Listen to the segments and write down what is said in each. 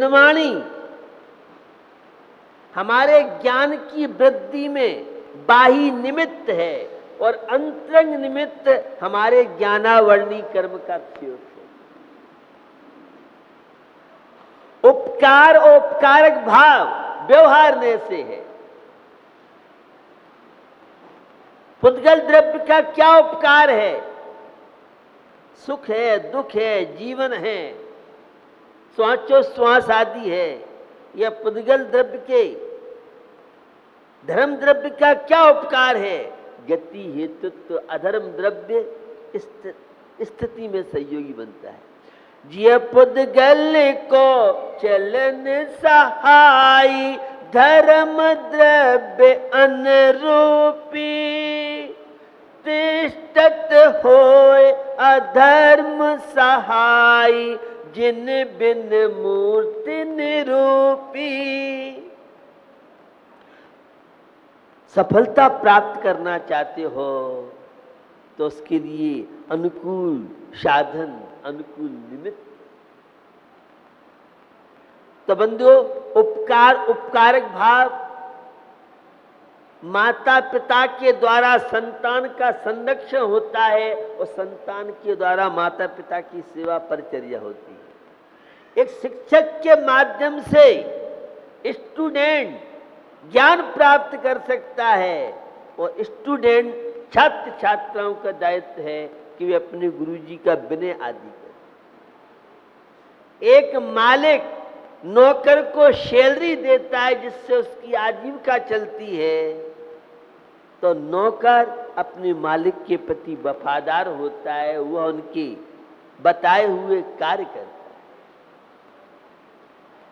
जिनवाणी हमारे ज्ञान की वृद्धि में बाही निमित्त है और अंतरंग निमित्त हमारे ज्ञानावर्णी कर्म का प्रयोग है। उपकार औपकारक भाव व्यवहारने से है। पुद्गल द्रव्य का क्या उपकार है? सुख है, दुख है, जीवन है, श्वास आदि है। यह पुद्गल द्रव्य के धर्म द्रव्य का क्या उपकार है? गति हेतुत्व अधर्म द्रव्य स्थिति में सहयोगी बनता है। जिय पुद्गल को चलन सहाई धर्म द्रव्य अनुरूपी तिष्ठत होय अधर्म सहाय जिन बिन मूर्ति निरूपी। सफलता प्राप्त करना चाहते हो तो उसके लिए अनुकूल साधन, अनुकूल निमित्त। तो बंधुओं, उपकारक भाव माता पिता के द्वारा संतान का संरक्षण होता है और संतान के द्वारा माता पिता की सेवा परिचर्या होती है। एक शिक्षक के माध्यम से स्टूडेंट ज्ञान प्राप्त कर सकता है और स्टूडेंट छात्र छात्राओं का दायित्व है कि वे अपने गुरुजी का विनय आदि करें। एक मालिक नौकर को सैलरी देता है जिससे उसकी आजीविका चलती है, तो नौकर अपने मालिक के प्रति वफादार होता है, वह उनके बताए हुए कार्य करता है।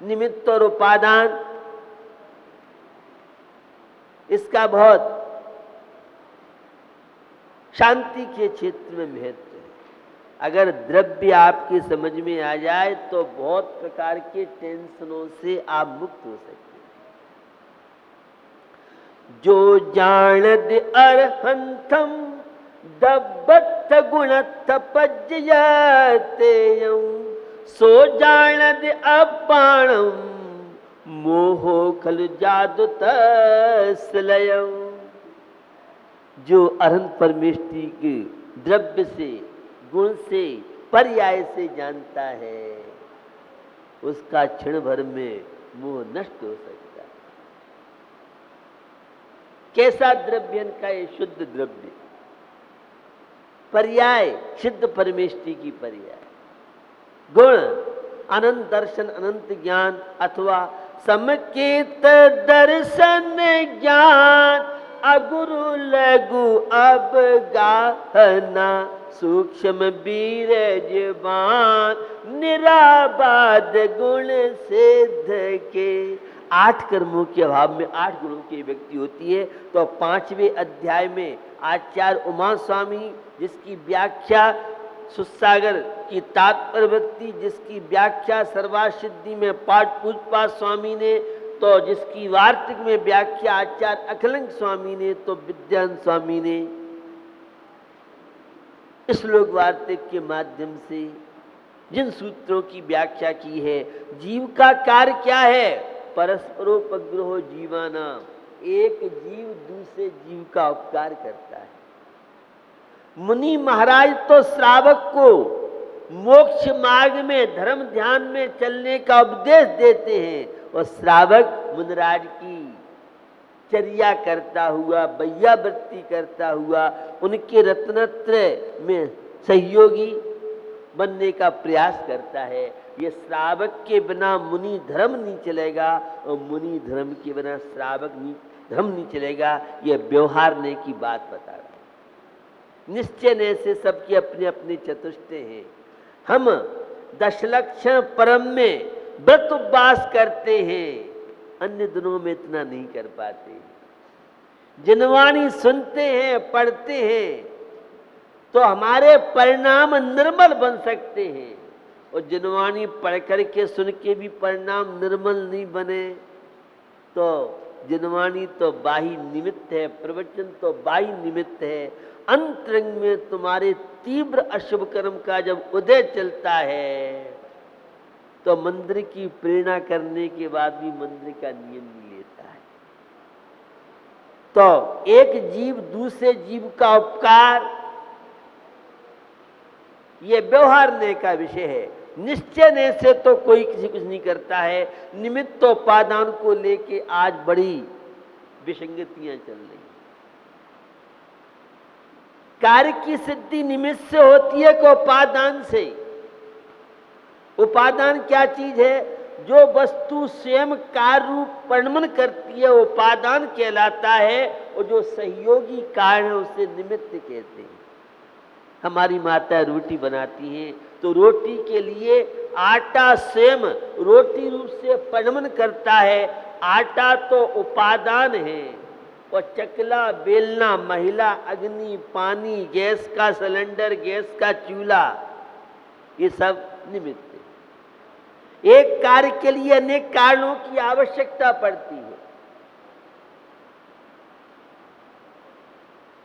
निमित्त और उपादान इसका बहुत शांति के क्षेत्र में महत्व है। अगर द्रव्य आपके समझ में आ जाए तो बहुत प्रकार के टेंशनों से आप मुक्त हो सकते हैं। जो जानद अरहंतम दब्बत गुणत पज्जयतेयं सो जानद अपाणम मोहो खल जादु तस्लयं। जो अरहंत परमेष्टि के द्रव्य से, गुण से, पर्याय से जानता है, उसका क्षण भर में मोह नष्ट हो सकता है। कैसा द्रव्य का? ये शुद्ध द्रव्य, पर्याय सिद्ध परमेष्टि की पर्याय, गुण अनंत दर्शन, अनंत ज्ञान अथवा समकेत दर्शन ज्ञान अगुरु लघु अवगाहना सूक्ष्म बीरजवान निराबाद गुण सिद्ध के। 8 कर्मों के अभाव में 8 गुणों की व्यक्ति होती है। तो 5वें अध्याय में आचार्य उमा स्वामी, जिसकी व्याख्या सुसागर की तात्पर्यवृत्ति, जिसकी व्याख्या सर्वासिद्धि में पाठ पूजपा स्वामी ने, तो जिसकी वार्तिक में व्याख्या आचार्य अखिलंग स्वामी ने, तो विद्यान स्वामी ने श्लोक वार्तिक के माध्यम से जिन सूत्रों की व्याख्या की है। जीव का कार्य क्या है? परस्परोपग्रहो जीवाना। एक जीव दूसरे जीव का उपकार करता है। मुनि महाराज तो श्रावक को मोक्ष मार्ग में धर्म ध्यान में चलने का उपदेश देते हैं और श्रावक मुनिराज की चर्या करता हुआ, वैयावृत्ति करता हुआ उनके रत्नत्रय में सहयोगी बनने का प्रयास करता है। ये श्रावक के बिना मुनि धर्म नहीं चलेगा और मुनि धर्म के बिना श्रावक धर्म नहीं चलेगा। ये व्यवहारने की बात बता रहा है। निश्चय ने से सबके अपने अपने चतुष्टय हैं। हम दशलक्षण परम में व्रत उपवास करते हैं, अन्य दिनों में इतना नहीं कर पाते। जिनवाणी सुनते हैं, पढ़ते हैं तो हमारे परिणाम निर्मल बन सकते हैं, और जिनवाणी पढ़ करके सुन के भी परिणाम निर्मल नहीं बने तो जिनवाणी तो बाही निमित्त है, प्रवचन तो बाही निमित्त है। अंतरंग में तुम्हारे तीव्र अशुभ कर्म का जब उदय चलता है तो मंत्र की प्रेरणा करने के बाद भी मंत्र का नियम नहीं लेता है। तो एक जीव दूसरे जीव का उपकार, ये व्यवहारने का विषय है। निश्चय से तो कोई किसी कुछ नहीं करता है। निमित्त उपादान को लेके आज बड़ी विसंगतियां चल रही। कार्य की सिद्धि निमित्त से होती है कि उपादान से? उपादान क्या चीज है? जो वस्तु स्वयं कार्य रूप परिणमन करती है उपादान कहलाता है, और जो सहयोगी कारण है उसे निमित्त कहते हैं। हमारी माता रोटी बनाती हैं तो रोटी के लिए आटा स्वयं रोटी रूप से परिणमन करता है। आटा तो उपादान है, और चकला, बेलना, महिला, अग्नि, पानी, गैस का सिलेंडर, गैस का चूल्हा, ये सब निमित्त है। एक कार्य के लिए अनेक कारणों की आवश्यकता पड़ती है।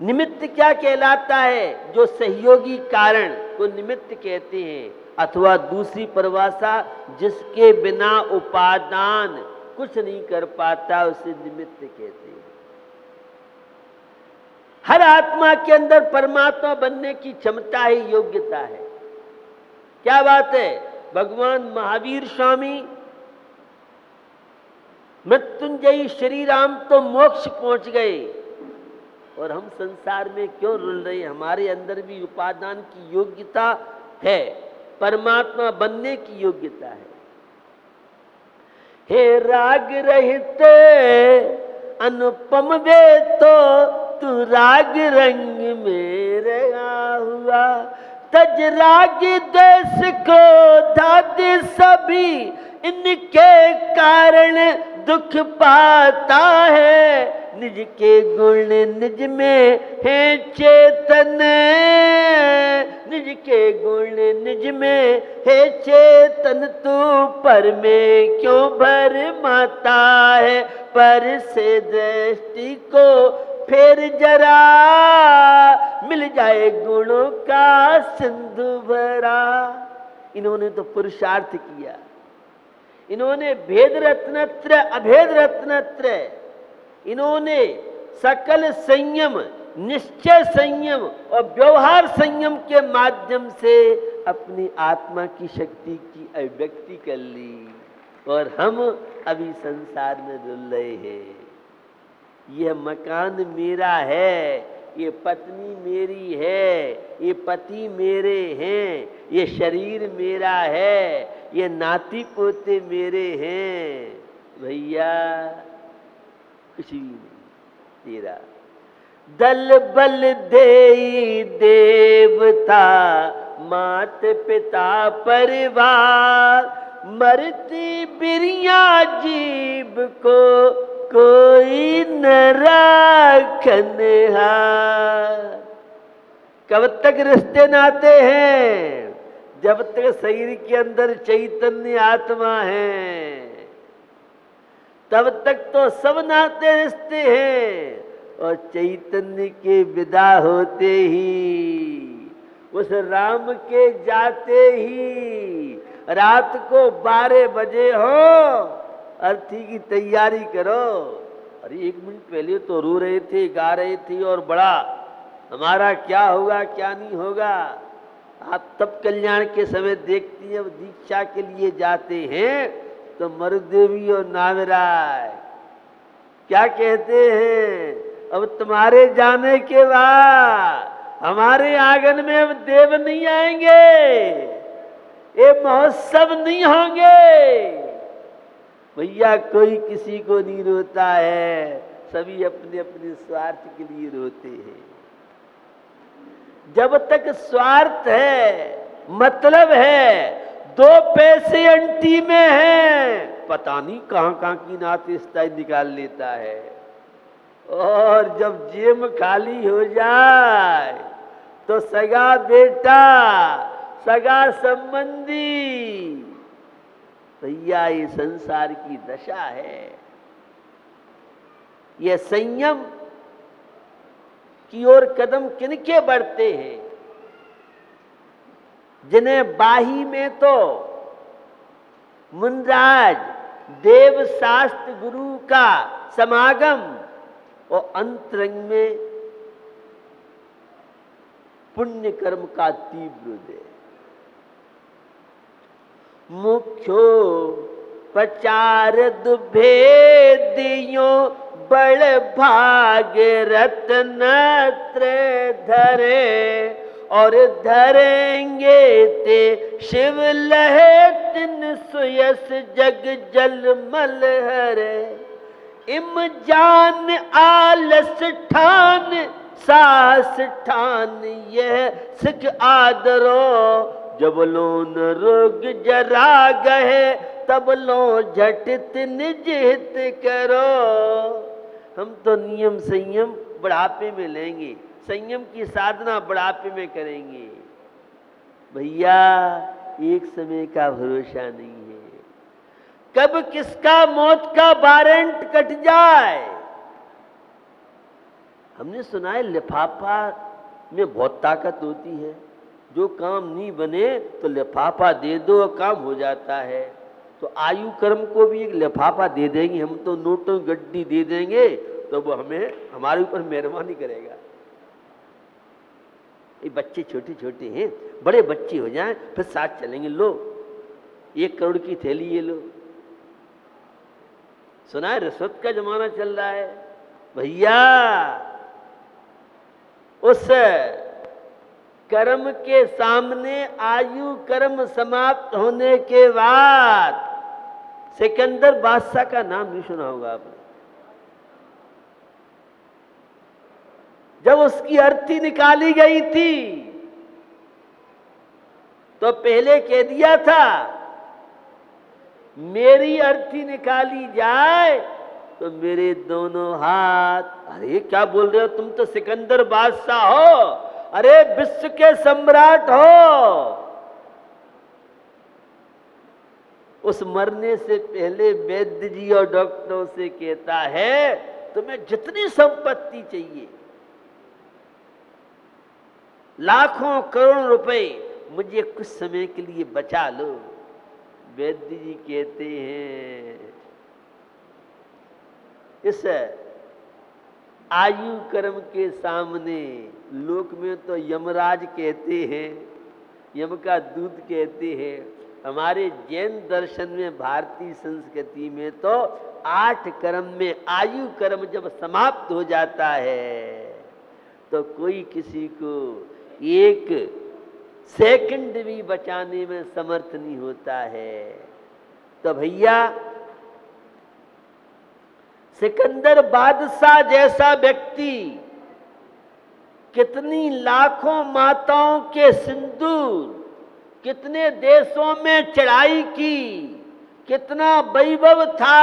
निमित्त क्या कहलाता है? जो सहयोगी कारण को निमित्त कहते हैं, अथवा दूसरी परिभाषा, जिसके बिना उपादान कुछ नहीं कर पाता उसे निमित्त कहते हैं। हर आत्मा के अंदर परमात्मा बनने की क्षमता है, योग्यता है। क्या बात है? भगवान महावीर स्वामी मृत्युंजयी श्री राम तो मोक्ष पहुंच गए, और हम संसार में क्यों रुल रहे हैं? हमारे अंदर भी उपादान की योग्यता है, परमात्मा बनने की योग्यता है। हे राग रहित अनुपम वे तो तू राग रंग में रहा हुआ, तज राग देश को दाद सभी, इनके कारण दुख पाता है। निज के गुण निज में है चेतन, निज के गुण निज में है चेतन, तू पर में क्यों भर माता है? पर से दृष्टि को फिर जरा, मिल जाए गुणों का सिंधु भरा। इन्होंने तो पुरुषार्थ किया, इन्होंने भेद रत्नत्र अभेद रत्नत्र, इन्होंने सकल संयम, निश्चय संयम और व्यवहार संयम के माध्यम से अपनी आत्मा की शक्ति की अभिव्यक्ति कर ली, और हम अभी संसार में रुल रहे हैं। यह मकान मेरा है, ये पत्नी मेरी है, ये पति मेरे हैं, ये शरीर मेरा है, ये नाती पोते मेरे हैं। भैया कुछ भी नहीं तेरा। दल बल देई देवता, मात पिता परिवार, मरती बिरिया जीव को कोई न राखनहार। कब तक रिश्ते नाते हैं? जब तक शरीर के अंदर चैतन्य आत्मा है, तब तक तो सब नाते रिश्ते हैं, और चैतन्य के विदा होते ही, उस राम के जाते ही, रात को 12 बजे हो, अर्थी की तैयारी करो। अरे 1 मिनट पहले तो रो रहे थे, गा रहे थे, और बड़ा हमारा क्या होगा क्या नहीं होगा। आप तब कल्याण के समय देखती हैं, दीक्षा के लिए जाते हैं तो मरुदेवी और नागराज क्या कहते हैं? अब तुम्हारे जाने के बाद हमारे आंगन में अब देव नहीं आएंगे, ये महोत्सव नहीं होंगे। भैया कोई किसी को नहीं रोता है, सभी अपने अपने स्वार्थ के लिए रोते हैं। जब तक स्वार्थ है, मतलब है, 2 पैसे अंटी में है, पता नहीं कहां कहां की नातेस्ता निकाल लेता है, और जब जेब खाली हो जाए तो सगा बेटा, सगा संबंधी। भैया ये संसार की दशा है। ये संयम की ओर कदम किनके बढ़ते हैं? जिन्हें बाही में तो मुनराज, देव शास्त्र गुरु का समागम और अंतरंग में पुण्य कर्म का तीव्र उदय। मुख्यो पचार दुभेदियों बड़ भाग रत्न धरे, और धरेंगे ते शिव लहे तिन सुयस जग जल मल हरे। इम जान आलस ठान साहस ठान यह सिख आदरो, जब लोन रोग जरा गए तब लो झटित निज हित करो। हम तो नियम संयम बुढ़ापे में लेंगे, संयम की साधना बुढ़ापे में करेंगे। भैया एक समय का भरोसा नहीं है, कब किसका मौत का वारंट कट जाए। हमने सुना है लिफाफा में बहुत ताकत होती है, जो काम नहीं बने तो लिफाफा दे दो और काम हो जाता है। तो आयु कर्म को भी एक लिफाफा दे देंगे, हम तो नोटों गड्डी दे देंगे तो वो हमें हमारे ऊपर मेहरबानी करेगा। ये बच्चे छोटे छोटे हैं, बड़े बच्चे हो जाएं फिर साथ चलेंगे। लो 1 करोड़ की थैली ये लो। सुना है रिश्वत का जमाना चल रहा है भैया। उस कर्म के सामने आयु कर्म समाप्त होने के बाद, सिकंदर बादशाह का नाम नहीं सुना होगा आपने, जब उसकी अर्थी निकाली गई थी तो पहले कह दिया था मेरी अर्थी निकाली जाए तो मेरे दोनों हाथ। अरे क्या बोल रहे हो, तुम तो सिकंदर बादशाह हो, अरे विश्व के सम्राट हो। उस मरने से पहले वैद्य जी और डॉक्टरों से कहता है तुम्हें जितनी संपत्ति चाहिए, लाखों करोड़ रुपए, मुझे कुछ समय के लिए बचा लो। वैद्य जी कहते हैं इस आयु कर्म के सामने लोक में तो यमराज कहते हैं, यम का दूत कहते हैं। हमारे जैन दर्शन में, भारतीय संस्कृति में तो 8 कर्म में आयु कर्म जब समाप्त हो जाता है तो कोई किसी को 1 सेकंड भी बचाने में समर्थ नहीं होता है। तो भैया सिकंदर बादशाह जैसा व्यक्ति कितनी लाखों माताओं के सिंदूर, कितने देशों में चढ़ाई की, कितना वैभव था,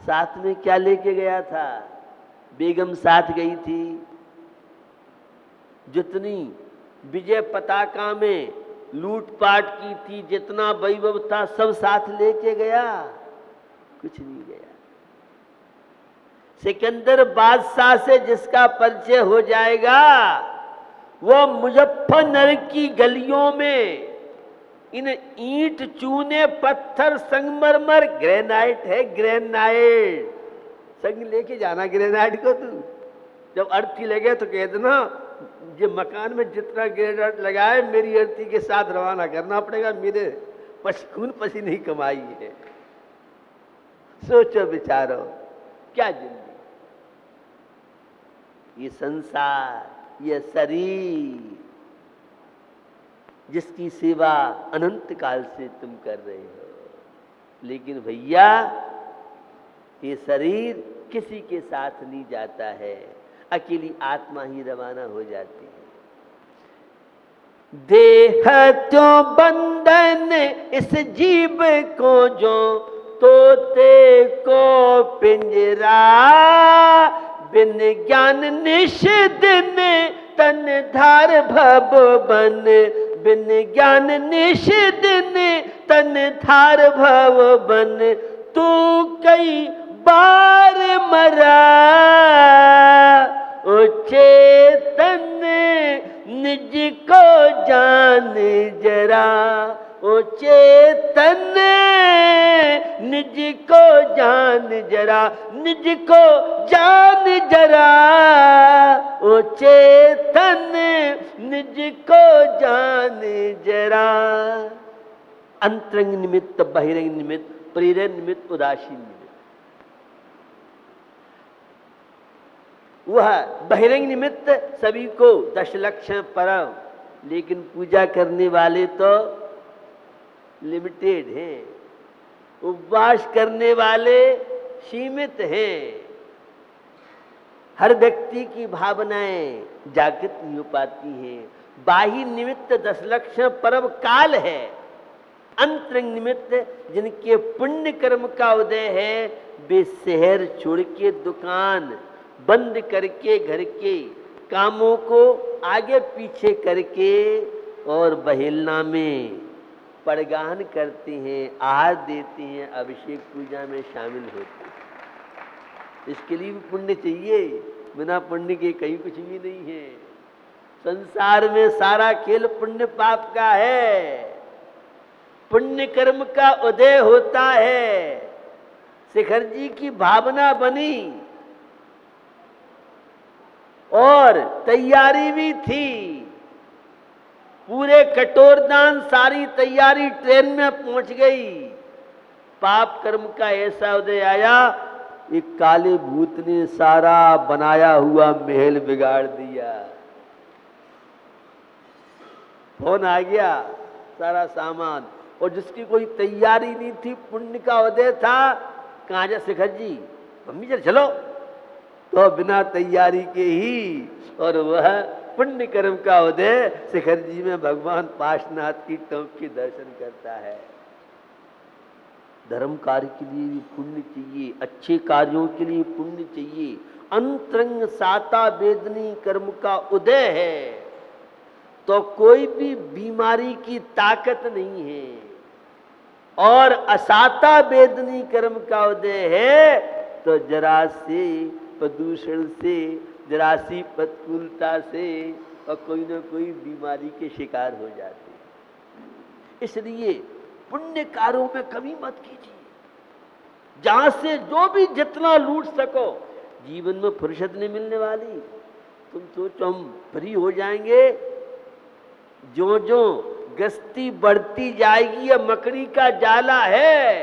साथ में क्या लेके गया था? बेगम साथ गई थी। जितनी विजय पताका में लूटपाट की थी, जितना वैभव था, सब साथ लेके गया? कुछ नहीं गया। सिकंदर बादशाह से जिसका परिचय हो जाएगा वो मुजफ्फरनगर की गलियों में इन ईंट, चूने, पत्थर, संगमरमर, ग्रेनाइट है, ग्रेनाइट संग लेके जाना। ग्रेनाइट को तू जब अर्थी लगे तो कह देना ये मकान में जितना ग्रेनाइट लगाए मेरी अर्थी के साथ रवाना करना पड़ेगा, मेरे खून पसीने ही कमाई है। सोचो विचारो, क्या जिंदगी, ये संसार, ये शरीर जिसकी सेवा अनंत काल से तुम कर रहे हो। लेकिन भैया ये शरीर किसी के साथ नहीं जाता है, अकेली आत्मा ही रवाना हो जाती है। देह त्यों बंधन इस जीव को जो तोते को पिंजरा, बिन ज्ञान निषेधन तन धार भव बन, बिन ज्ञान निषेधन तन धार भव बन। तू कई बार मरा ओ चेतन निज को जान जरा, ओ चेतन ओ चेतन निज को जान जरा। अंतरंग निमित्त, बहिरंग निमित्त, प्रेरण निमित्त, उदासीन निमित्त। वह बहिरंग निमित्त सभी को 10 लक्षण परम, लेकिन पूजा करने वाले तो लिमिटेड हैं, उपवास करने वाले सीमित हैं। हर व्यक्ति की भावनाएं जागृत नहीं हो पाती हैं। बाह्य निमित्त 10 लक्षण परम काल है। अंतरंग निमित्त जिनके पुण्य कर्म का उदय है, वे शहर छोड़ के, दुकान बंद करके, घर के कामों को आगे पीछे करके और बहेलना में परगाहन करते हैं, आहार देते हैं, अभिषेक पूजा में शामिल होते हैं। इसके लिए भी पुण्य चाहिए, बिना पुण्य के कहीं कुछ भी नहीं है। संसार में सारा खेल पुण्य पाप का है। पुण्य कर्म का उदय होता है। शिखर जी की भावना बनी और तैयारी भी थी, पूरे कठोरदान सारी तैयारी ट्रेन में पहुंच गई। पाप कर्म का ऐसा उदय आया, एक काले भूत ने सारा बनाया हुआ महल बिगाड़ दिया। फोन आ गया, सारा सामान, और जिसकी कोई तैयारी नहीं थी, पुण्य का उदय था, कहाँ जा शिखर जी, मम्मी जरा चलो, तो बिना तैयारी के ही, और वह पुण्य कर्म का उदय शिखर जी में भगवान पार्श्वनाथ की टोंक के दर्शन करता है। धर्म कार्य के लिए भी पुण्य चाहिए, अच्छे कार्यों के लिए पुण्य चाहिए। अंतरंग साता वेदनी कर्म का उदय है तो कोई भी बीमारी की ताकत नहीं है, और असाता वेदनी कर्म का उदय है तो जरा से प्रदूषण से, जरा सी प्रतिकूलता से और कोई ना कोई बीमारी के शिकार हो जाते हैं। इसलिए पुण्य कार्यों में कमी मत कीजिए। जहां से जो भी जितना लूट सको, जीवन में फुर्सत नहीं मिलने वाली। तुम सोचो हम फ्री हो जाएंगे, जो जो गस्ती बढ़ती जाएगी, यह मकड़ी का जाला है।